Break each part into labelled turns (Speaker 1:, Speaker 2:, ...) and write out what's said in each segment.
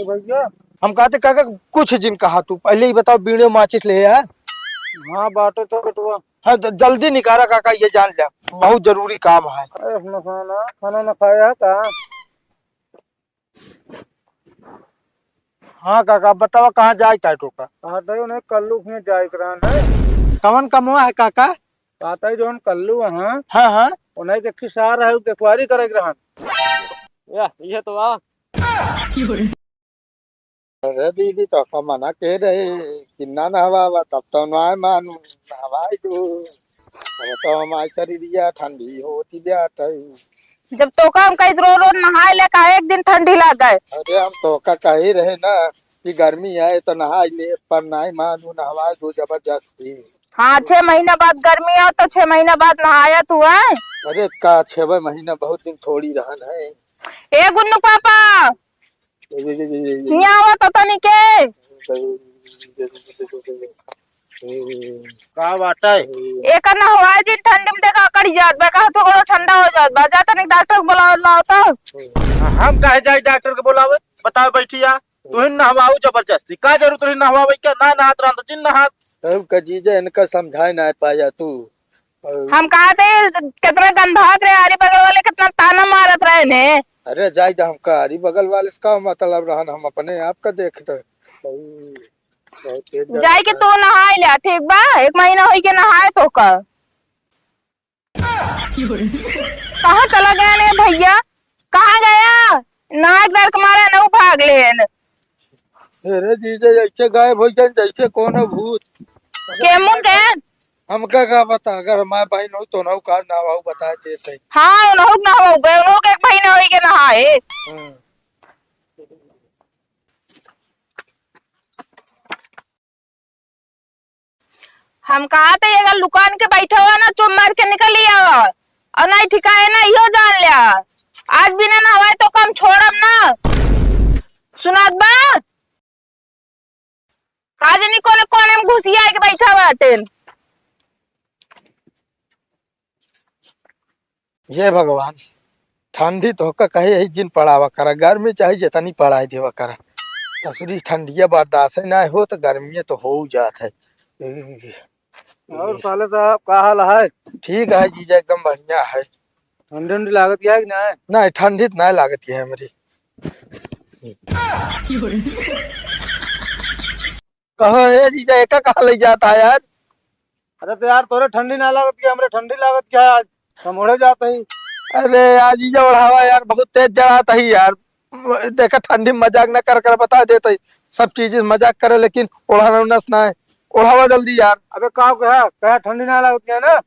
Speaker 1: भैया
Speaker 2: हम कहते काका कुछ जिन कहा तू पहले ही बताओ बीड़े माचिस ले है।
Speaker 1: हाँ बाटो तो बटुआ।
Speaker 2: हाँ तो जल्दी निकाला काका ये जान लिया बहुत जरूरी काम है।
Speaker 1: अरे अपना खाना खाना न खाया था।
Speaker 2: हाँ काका बताओ कहाँ जाए का टोका
Speaker 1: कहा था उन्हें कल्लू में जाए करान है।
Speaker 2: कवन कमवा है काका।
Speaker 1: कहता है जो कल्लू हाँ
Speaker 2: हाँ हाँ
Speaker 1: उन्हें देखी सार है देखवारी करे रहन। या ये तो आ
Speaker 3: अरे दीदी तो का मना कह रहे किन्ना नहवा तब तो नहाए मानू नहवाई तू अब तो हमारी शरीरिया ठंडी होती जात है।
Speaker 4: जब तोका हम कहीं रो रो नहाए ले का एक दिन ठंडी लग गए।
Speaker 3: अरे हम तो का कह ही रहे ना कि गर्मी है तो नहाई ले पर नहीं मानू नहवाए तू जबरदस्ती।
Speaker 4: हाँ 6 महीना बाद गर्मी है तो 6 महीना बाद नहाया तू है।
Speaker 3: अरे का 6 महीना बहुत दिन थोड़ी रहन है।
Speaker 4: ए गुन्नू पापा यहाँ आवा तो तनी के
Speaker 2: का बात है।
Speaker 4: एक ना हवाई दिन ठंडी में देखा कड़ी जात बे कहा थोड़ा ठंडा हो जात बा जा तनी डॉक्टर को बुला लाओ तो।
Speaker 2: हम कहे जाए डॉक्टर के बुलावे बताओ बैठिया तू नहवाऊ जबरदस्ती का जरूरत रही नहवावे क्या ना नहात रहा तो जिन नहात।
Speaker 3: तब का जीजा इनका समझाए ना पाया तू।
Speaker 4: हम कहा थे कितना गंधात रहे आरी बगल वाले कितना ताना मारत रहे ने।
Speaker 3: अरे जाए हम का हरी बगल वाले इसका मतलब रहन हम अपने आप का देखते।
Speaker 4: जाए के तू नहाए ले ठीक बा 1 महीना होई के नहाए तो का कहाँ चला गया ने भैया कहाँ गया नाक दर्द के मारे न भाग लेन।
Speaker 3: अरे जीजा ऐसे गायब हो जाए जैसे कौन भूत।
Speaker 4: केमुन के
Speaker 3: हमका का बता अगर हमारे बहन हो तो नौ का ना हो बता देते।
Speaker 4: हाँ उन्हों ना हो बे उन्हों के 1 महीना होई के नहाए। हम कहा थे अगर दुकान के बैठा हुआ ना चुप मार के निकल लिया और नहीं ठिकाए ना यो जान लिया आज बिना नहाए तो कम छोड़म ना सुनात बा काजनी कोने कोने में घुसिया के बैठा हुआ तेन।
Speaker 3: ये भगवान ठंडी तो का कहे यही दिन पड़ावा करा गर्मी चाहिए जितनी पढ़ाई देवा करा ससुरी ठंडिया बर्दाश्त ना हो तो गर्मी तो हो जात है।
Speaker 1: और साले साहब का हाल है।
Speaker 3: ठीक है जीजा एकदम बढ़िया है।
Speaker 1: ठंडी ठंडी लागत है कि नहीं।
Speaker 3: नहीं ठंडी नहीं लागती है हमारी।
Speaker 2: कहो है जीजा एक कहा ले जाता है यार।
Speaker 1: अरे तो यार तोरे ठंडी ना लागत क्या हमरे ठंडी लागत क्या है आज हम ओढ़े जाते ही।
Speaker 2: अरे यार जीजा बढ़ावा यार बहुत तेज जड़ाता ही यार देखा ठंडी में मजाक न कर कर बता देते सब चीजें मजाक करे लेकिन ओढ़ाना उनस ना है ओढ़ावा जल्दी यार।
Speaker 1: अबे का कहा ठंडी ना लागत क्या ना।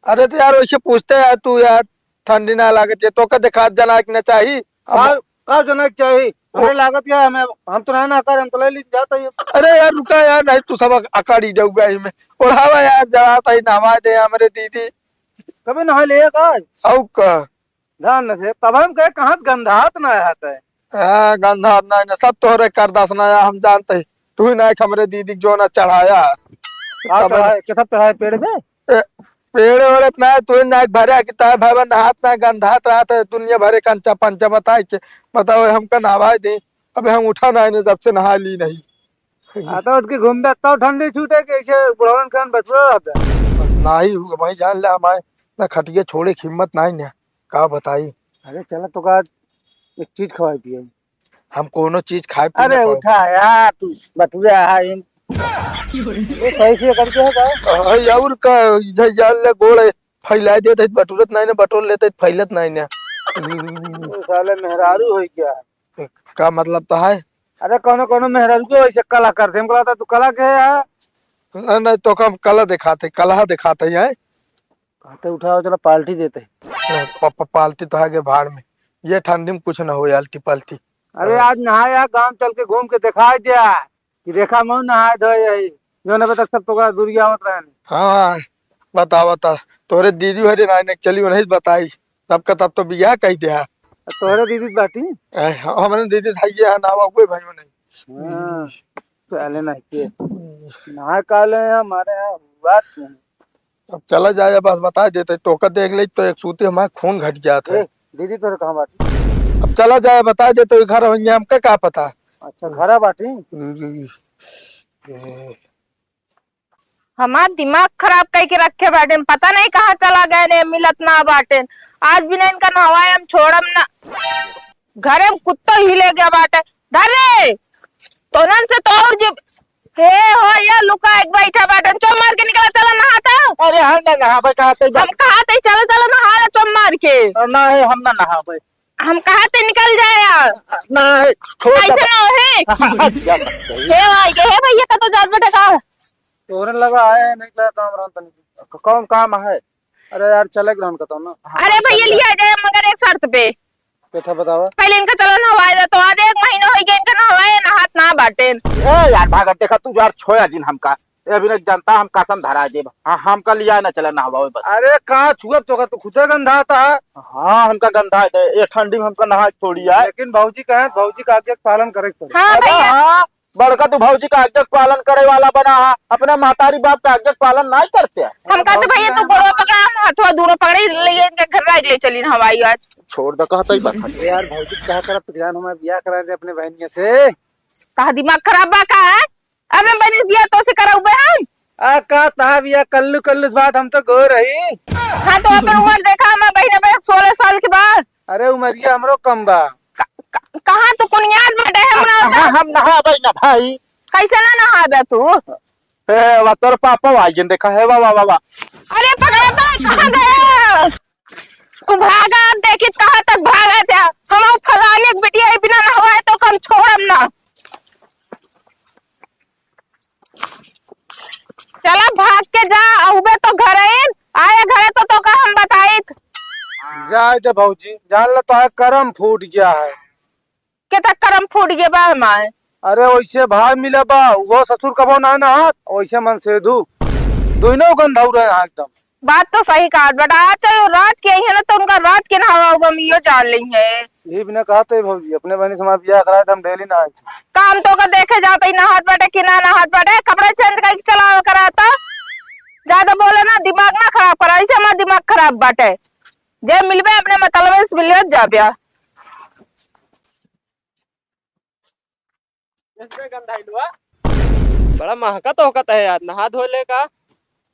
Speaker 2: अरे तो यार वैसे पूछते यार तू यार ठंडी ना लागत है तो का दिखा जना कि न चाहिए
Speaker 1: का जनक चाहिए हमें लागत क्या हमें हम तो ना कर हम तो ले ली जाता ही।
Speaker 2: अरे यार रुका यार नहीं तू सब अकाड़ी जाऊगा में ओढ़ावा यार जड़ाता ही नहवा दे हमारे दीदी
Speaker 1: कभी नहा ले
Speaker 2: औ का
Speaker 1: ध्यान से तब हम कहे कहाँ गंधात ना आता है।
Speaker 2: हाँ गंधा नहीं ना सब तोहरे कर दसना हम जानते ही तू ही ना हमारे दीदी जो ना चढ़ाया
Speaker 1: कितना चढ़ाए पेड़ में
Speaker 2: पेड़ वेड़े ना तू ना भरे कि तार भाई नहात ना गंधात रहा था दुनिया भरे कंचा पंचा बताए के बताओ हमका नहवा दी अबे हम उठा ना जब से नहा ली नहीं।
Speaker 1: आता उठ के घूम तब ठंडी छूटे के ऐसे बुढ़ावन खान बचवा रहता है।
Speaker 2: नहीं वही जान ले हमारे ना खटिया छोड़े हिम्मत नहीं ना का बताई।
Speaker 1: अरे चला तो का एक चीज खवाई पिए
Speaker 2: हम कोनो चीज खाए
Speaker 1: अरे उठा यार तू बटुआ है ये कैसे करके है का
Speaker 2: और का इधर जान ले गोड़ फैला देते बटुरत नहीं ना बटोर लेते फैलत नहीं ना
Speaker 1: साले मेहरारू हो क्या
Speaker 2: का मतलब तो है।
Speaker 1: अरे कोनो कोनो मेहरारू को ऐसे कला करते हमको लगता तू कला के है।
Speaker 2: नहीं तो हम कला दिखाते कला दिखाते हैं
Speaker 1: कहते उठाओ चलो पार्टी देते
Speaker 2: पालती तो है भाड़ में ये ठंडी में कुछ ना हो अल्टी पल्टी।
Speaker 1: अरे आज नहाया गांव चल के घूम के दिखाई दिया कि रेखा मऊ नहाए धोए जो न तक सब तो दूरिया होत रहे।
Speaker 2: हाँ बता बता तोरे दीदी हरे नाई चली नहीं बताई सबका तब तो बियाह कही दिया
Speaker 1: तोरे दीदी बाटी
Speaker 2: हमारे दीदी था ये नावा कोई भाई नहीं
Speaker 1: चले ना के नहा काले हमारे यहाँ बात नहीं।
Speaker 2: अब चला जाए बस बता देते तो का देख ले तो एक सूते हमारे खून घट जाता है।
Speaker 1: दीदी तोरे कहाँ बाटी
Speaker 2: अब चला जाए बता देते घर हमका क्या पता
Speaker 1: अच्छा घरा बाटी।
Speaker 4: हमार दिमाग खराब करके रखे बाटे, पता नहीं कहाँ चला गए ने मिलत ना बाटे। आज भी ना इनका नहवाए हम छोड़म ना। घरे में कुत्ता हिले गया बाटे। धरे तोनन से तो और जीव हे हो या लुका एक बैठा बाटे, चो मार के निकला चला नहाता।
Speaker 3: अरे हम ना नहा भाई कहाँ से
Speaker 4: हम कहा थे चलो चलो नहा चो मार के।
Speaker 3: नहीं हम ना नहा भाई
Speaker 4: हम कहा थे निकल जाए यार।
Speaker 3: नहीं छोड़
Speaker 4: ऐसे ना हे भाई हे भैया का तो जात बेटा का
Speaker 1: तोरन लगा है नहीं लगा काम रहन तनी
Speaker 3: कौन काम है?
Speaker 1: अरे यार चले ग्रहण का तो ना
Speaker 4: अरे भैया लिया जाए मगर एक शर्त पे।
Speaker 1: कैसा बतावा।
Speaker 4: पहले इनका चलो नहवाए दे, तो आज 1 महीना हो गया इनका नहवाए नहात ना बाटे।
Speaker 3: ए यार भागत देखा तू यार छोया जिन हमका ए अभी नहीं जानता हम कसम धरा दे। हाँ हमका लिया ना चला नहावा बस।
Speaker 1: अरे कहाँ छुआ तो खुदे गंधा था।
Speaker 3: हाँ हमका गंदा है ये ठंडी में हमका नहा थोड़ी है।
Speaker 1: लेकिन भाऊजी कहे भाऊजी का आज्ञा का पालन करे पड़े।
Speaker 4: हाँ भैया
Speaker 3: हाँ बड़का तू भौजी का आज्ञा का पालन करे वाला बना है, अपना महतारी बाप का आज्ञा का पालन नहीं करते।
Speaker 4: हम कहते भैया तू गोड़वा पकड़ा हम हथवा दोनों पकड़े ले इनके घर राज ले चली नहवाई आज।
Speaker 3: छोड़ दो कहता ही बात
Speaker 1: अरे यार भाऊजी क्या करब तो जान हमें ब्याह करा दे अपने बहनिया से।
Speaker 4: कहा दिमाग खराब बा का है। अबे मैंने दिया तो से करा उबे हम।
Speaker 1: आ का ता बिया कल्लू कल्लू इस बात हम तो गो रही।
Speaker 4: हाँ तो अपन उम्र देखा मैं बहने बहन 16 साल के बाद।
Speaker 1: अरे उमरिया हमरो कम बा।
Speaker 4: कहाँ तू कुनियाद बैठे हम ना
Speaker 3: हम नहा भाई ना भाई
Speaker 4: कैसे ना नहाबे तू।
Speaker 3: ए वा तोर पापा आइए देखा है वाह वाह वाह।
Speaker 4: अरे पकड़ा तो कहाँ गया तू भागा देखी कहाँ तक भागा था। हम फलाने की बिटिया बिना नहवाए तो कम छोड़म ना। चला भाग के जा उबे तो घर आए घरे तो का हम बताइत
Speaker 1: जाए दे भाऊजी जान लो तो करम फूट गया है।
Speaker 4: के तक करम फूट गए बा हमारे।
Speaker 1: अरे वैसे भाई मिले बा वो ससुर कबो ना नहात वैसे मन से धू दोनों गंधाऊ रहे हैं एकदम।
Speaker 4: बात तो सही कहा बेटा आज चाहे रात के आई है ना तो उनका रात के नहावा हुआ हम यो जान ली है।
Speaker 1: ये भी ना कहा तो भाऊजी अपने बहनी से हमारा ब्याह कराया था हम डेली नहाए थे।
Speaker 4: काम तो का देखे जाता ही नहात बाटे कि ना नहात बाटे कपड़े चेंज करके चला कराता। ज्यादा बोले ना दिमाग ना खराब करा ऐसे हमारा दिमाग खराब बाटे। जे मिलबे अपने मतलब से मिल जा ब्याह।
Speaker 5: बड़ा महका तो होता है यार नहा धोले का।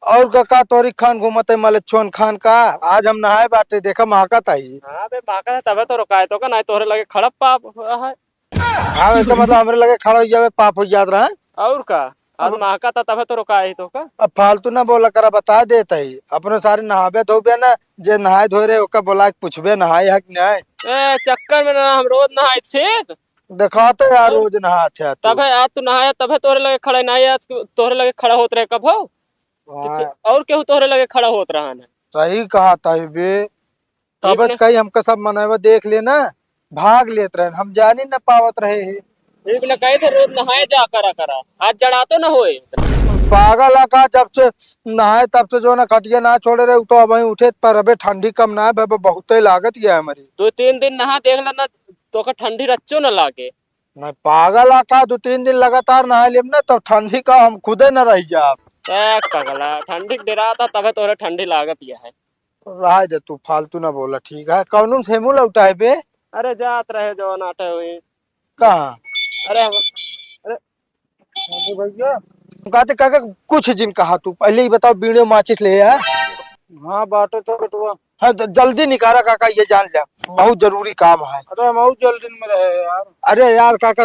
Speaker 2: और का तोरी खान घूमते मलेच्छोन खान का आज हम नहाए बाटे देखा महकत आई।
Speaker 5: हाँ बे महका है तबे तो रुकाए तो का नहीं तोहरे लगे खड़प पाप है।
Speaker 2: हाँ इसका मतलब हमरे लगे खड़ा हो जावे पाप हो जात रहा।
Speaker 5: और का आज महका था तबे तो रुकाए तो का।
Speaker 2: अब फालतू ना बोला करा बता देता ही अपने सारे नहाबे धोबे ना जे नहाए धोए रहे ओका बोला के पूछबे नहाए है कि नहीं।
Speaker 5: ए चक्कर में ना हम रोज नहाए ठीक
Speaker 2: दिखाते यार रोज नहाते हैं
Speaker 5: तब है आज तू नहाया तबे तोहरे लगे खड़े नहीं आज तोहरे लगे खड़ा होत रहे कब हो और केहू तोहरे लगे खड़ा होत रहा है।
Speaker 2: सही कहा था बे तब कहीं हमका सब मनावा देख लेना भाग लेत रहे हम जानी न पावत रहे है।
Speaker 5: एक न कहे थे रोज नहाए जा करा आज जड़ा तो न होए।
Speaker 2: पागल का जब से नहाए तब से जो ना खटिया ना छोड़े रहे तो अब उठे पर अबे ठंडी कम ना है बहुत ही लागत है हमारी।
Speaker 5: 2-3 दिन नहा देख लेना तो का ठंडी रच्चो न लागे।
Speaker 2: नहीं पागल का 2-3 दिन लगातार नहा लेब ना तब ठंडी का हम खुदे न रह जाब।
Speaker 5: पगला ठंडी डरा था तबे तोरे ठंडी लागत यह है।
Speaker 2: रह दे तू फालतू ना बोला ठीक है कौन से मुँह लौटा है बे।
Speaker 5: अरे जात रहे जो नाटे हुई
Speaker 2: कहाँ
Speaker 5: अरे
Speaker 1: भैया
Speaker 2: कहते काका कुछ दिन कहा तू पहले ही बताओ बीड़े माचिस ले यार।
Speaker 1: हाँ बाटे तो बटुआ।
Speaker 2: हाँ जल्दी निकाला काका ये जान लिया बहुत जरूरी काम है।
Speaker 1: अरे हम जल्दी में रहे यार।
Speaker 2: अरे यार काका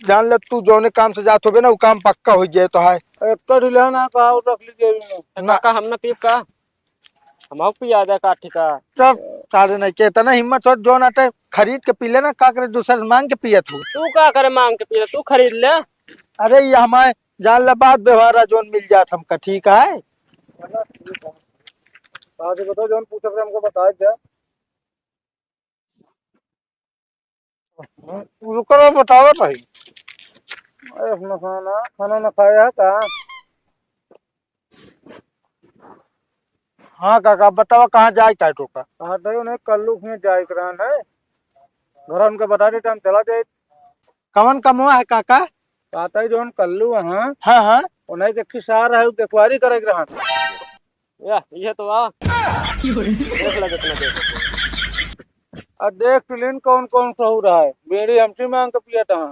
Speaker 2: जान ले तू जौने काम से जात हो ना वो काम पक्का हो जाए तो है।
Speaker 1: एक ढिला ना कहा रख लीजिए
Speaker 5: ना का हम न पीप का हम पिया जाए काठी का
Speaker 2: तब सारे नहीं कहता ना हिम्मत हो जो नाटे खरीद के पी लेना का करे दूसरे से मांग के पियत हो।
Speaker 5: तू का करे मांग के पी तू खरीद ले।
Speaker 2: अरे ये हमारे जान ला बात व्यवहार जोन मिल जात हमका ठीक है।
Speaker 1: बताओ जोन पूछे हमको बता दे।
Speaker 2: रुको बताओ सही।
Speaker 1: अरे अपना खाना ना खाया का।
Speaker 2: हाँ काका बताओ कहाँ जाए का टोका।
Speaker 1: कहा था उन्हें कल्लू में जाए करान है घर उनके बता देते हम चला जाए।
Speaker 2: कवन कमुआ है काका।
Speaker 1: कहता है जो कल्लू हाँ
Speaker 2: हाँ हाँ
Speaker 1: उन्हें देखी सार है देखवारी करे रहन।
Speaker 5: या ये तो आ देख ले कितना देख
Speaker 1: और देख लेन कौन कौन सहू रहा है बेड़ी हमसे मांग के पिया था।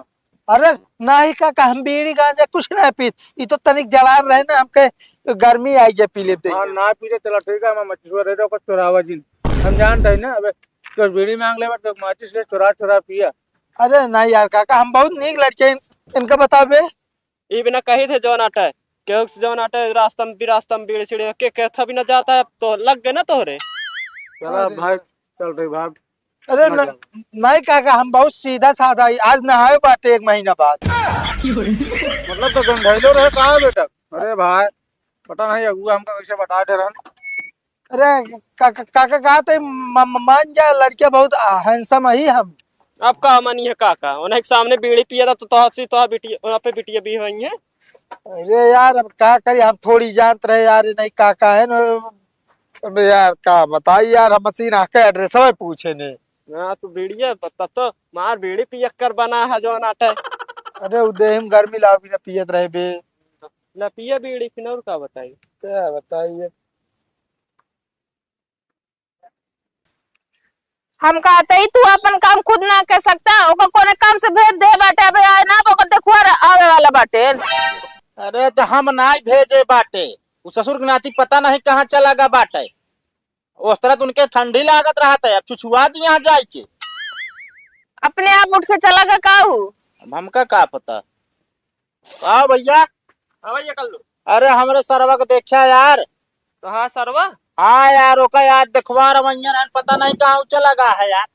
Speaker 2: अरे नहीं काका हम बीड़ी गांजा कुछ नहीं पीत। ये तो तनिक जलान रहे ना हमके गर्मी आई जे पी लेते
Speaker 1: हाँ ना पीते चलो ठीक है, मैं मछुआ रह को चुरावा जिन हम जानते हैं ना। अबे तो बीड़ी मांग ले तो माचिस ले चुरा चुरा पिया।
Speaker 2: अरे नहीं यार काका हम बहुत नीक लड़के इनका बताबे।
Speaker 5: ये बिना कही थे जौन आटा है केहू से जौन आटा है रास्ता में बीड़ी सीढ़ी के था भी ना जाता है तो लग गए ना तोहरे।
Speaker 1: चला भाई चल रही भाई।
Speaker 2: अरे नहीं काका हम बहुत सीधा साधा आज नहाए बाटे 1 महीना बाद।
Speaker 1: मतलब तो गंधैलो रहे कहा बेटा। अरे भाई पता नहीं अगुआ हमका कैसे बता दे रहन।
Speaker 2: अरे काका काका कहा तो मान जा लड़के बहुत हैंडसम ही हम।
Speaker 5: अब का मनी है काका उन्हें के सामने बीड़ी पिया था तो तो बिटिया वहाँ पे बिटिया भी हुई है।
Speaker 2: अरे यार अब क्या करी हम थोड़ी जानते रहे यार नहीं काका है ना। अबे यार क्या बताई यार हम मशीन आके एड्रेस में पूछे ने।
Speaker 5: हाँ तू बीड़िया बता तो मार बीड़ी पिया कर बना है जौन आटा है।
Speaker 2: अरे उदय हम गर्मी लाओ भी ना पियत रहे बे।
Speaker 5: ला पिया बीड़ी फिर और का बताई।
Speaker 2: क्या बताइए।
Speaker 4: हम कहते ही तू अपन काम खुद ना कर सकता, ओकर कोने काम से भेज दे बाटे। अबे आए ना ओकर देखुआ आवे वाला बाटे।
Speaker 3: अरे तो हम ना भेजे बाटे, उ ससुर के नाती पता नहीं कहाँ चला गा बाटे। उस तरह तो उनके ठंडी लागत रहा था, अब छुछुआ दी यहाँ जाए के।
Speaker 4: अपने आप उठ के चला गया काहू।
Speaker 3: अब हमका का पता। हाँ भैया।
Speaker 5: हाँ भैया कर लो।
Speaker 3: अरे हमरे सरवा को देखा यार।
Speaker 5: तो हाँ सरवा।
Speaker 3: हाँ यार ओका यार देखवा रवैया रहन, पता नहीं कहाँ चला गा है यार।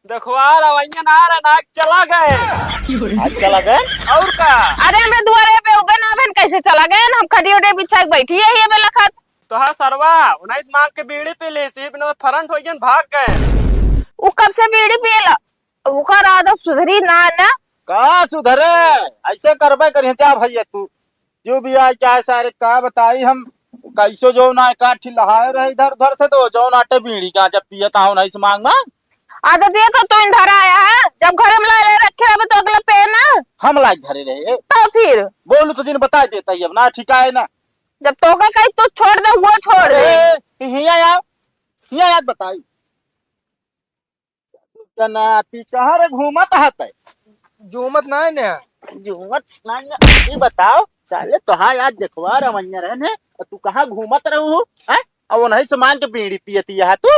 Speaker 5: देखवा रवैया ना रहा ना चला गए।
Speaker 3: आज चला गए
Speaker 5: और का।
Speaker 4: अरे हमें दुआरे पे उबे ना बहन कैसे चला गए। हम खड़ी उड़े बिछा के बैठी है ये बेला खत।
Speaker 5: तो हाँ सरवा 19 मांग के बीड़ी पी ली सी बिना फरंट हो गया भाग गए।
Speaker 4: वो कब से बीड़ी पिएला ओकर आदत सुधरी ना ना।
Speaker 3: कहाँ सुधरे, ऐसे करबे करिए जा भैया तू जो भी आए क्या सारे का बताई हम कैसो जो ना काठी लहाए रहे इधर उधर से तो जो नाटे बीड़ी का जब पियता हूँ नहीं मांग ना
Speaker 4: आदत ये तो इंधर आया है। जब घर में ले रखे रहे तो अगला पे ना
Speaker 3: हम लाइक धरे रहे
Speaker 4: तो फिर
Speaker 3: बोलू तो जिन बता देता ही अब ना ठीक है ना।
Speaker 4: जब तो का कहीं तो छोड़ दे वो छोड़ दे।
Speaker 3: हिया याद बताई नाती कहाँ रे घूमत हत
Speaker 2: जूमत नहीं ने
Speaker 3: घूमत नहीं ये बताओ साले तो हाँ याद देखवा रमैया रहने तू कहाँ घूमत रहू है अब वो नहीं सामान के बीड़ी पियती है तू।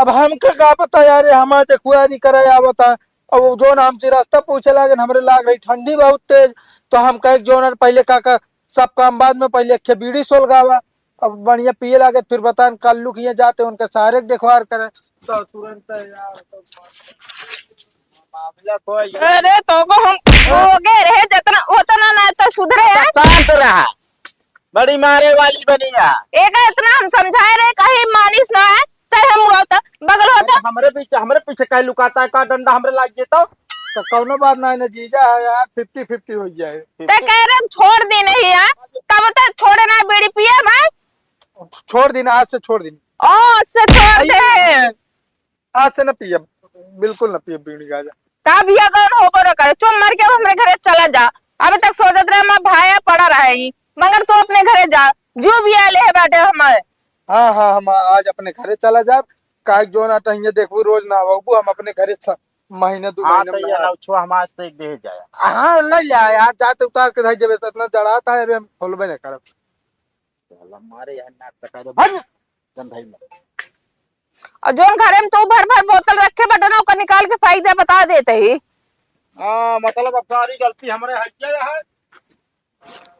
Speaker 2: अब हमके का पता यार हमारे देखुआ नहीं करे आवता। अब जो ना हमसे रास्ता पूछे लागे हमरे लाग रही ठंडी बहुत तेज तो हम कहे जो ना पहले काका सब काम बाद में पहले अखे बीड़ी सोल गावा। अब बढ़िया पिए लागे फिर बतान कल्लू किए जाते उनके सारे देखभाल करे तो तुरंत यार
Speaker 3: मामला कोई
Speaker 4: अरे तो को हम हो गए रहे जितना उतना ना तो सुधरे है।
Speaker 3: शांत रहा बड़ी मारे वाली बनी है।
Speaker 4: एक इतना हम समझाए रहे कहीं मानिस ना है तय हम होता बगल होता।
Speaker 3: हमरे पीछे कहीं लुकाता है का डंडा हमरे लाग गया
Speaker 2: तो कौनो बात नहीं ना जीजा है यार 50-50 हो जाए।
Speaker 4: ते कह रहे हम छोड़ दी नहीं है तब बता छोड़े ना बीड़ी पिए मैं
Speaker 2: छोड़ दिन आज से छोड़ दिन
Speaker 4: ओ से छोड़ दे
Speaker 2: आज से न पिए बिल्कुल न पिए बीड़ी गाजा।
Speaker 4: का भी अगर हो कर करे चुम मार के हमरे घरे चला जा। अभी तक सोचत रहे मैं भाया पड़ा रहे मगर तू अपने घरे जा जो भी आले है बाटे हमारे।
Speaker 2: हाँ हम आज अपने घरे चला जाए काहे जो ना टहिए देखबू रोज ना आबू हम अपने घरे महीने 2 महीने में
Speaker 3: हम आज तक दे जाया।
Speaker 2: हाँ ले जा यार जाते उतार के धाई जब इतना चढ़ाता है अभी हम खोलबे नहीं करब।
Speaker 3: हमारे यहाँ नाक कटा दो भाई गंधाई में
Speaker 4: और जोन घरे में तो भर भर बोतल रखे बटन ओकर निकाल के फायदा बता देते ही।
Speaker 3: हाँ मतलब अब सारी गलती हमारे है क्या है।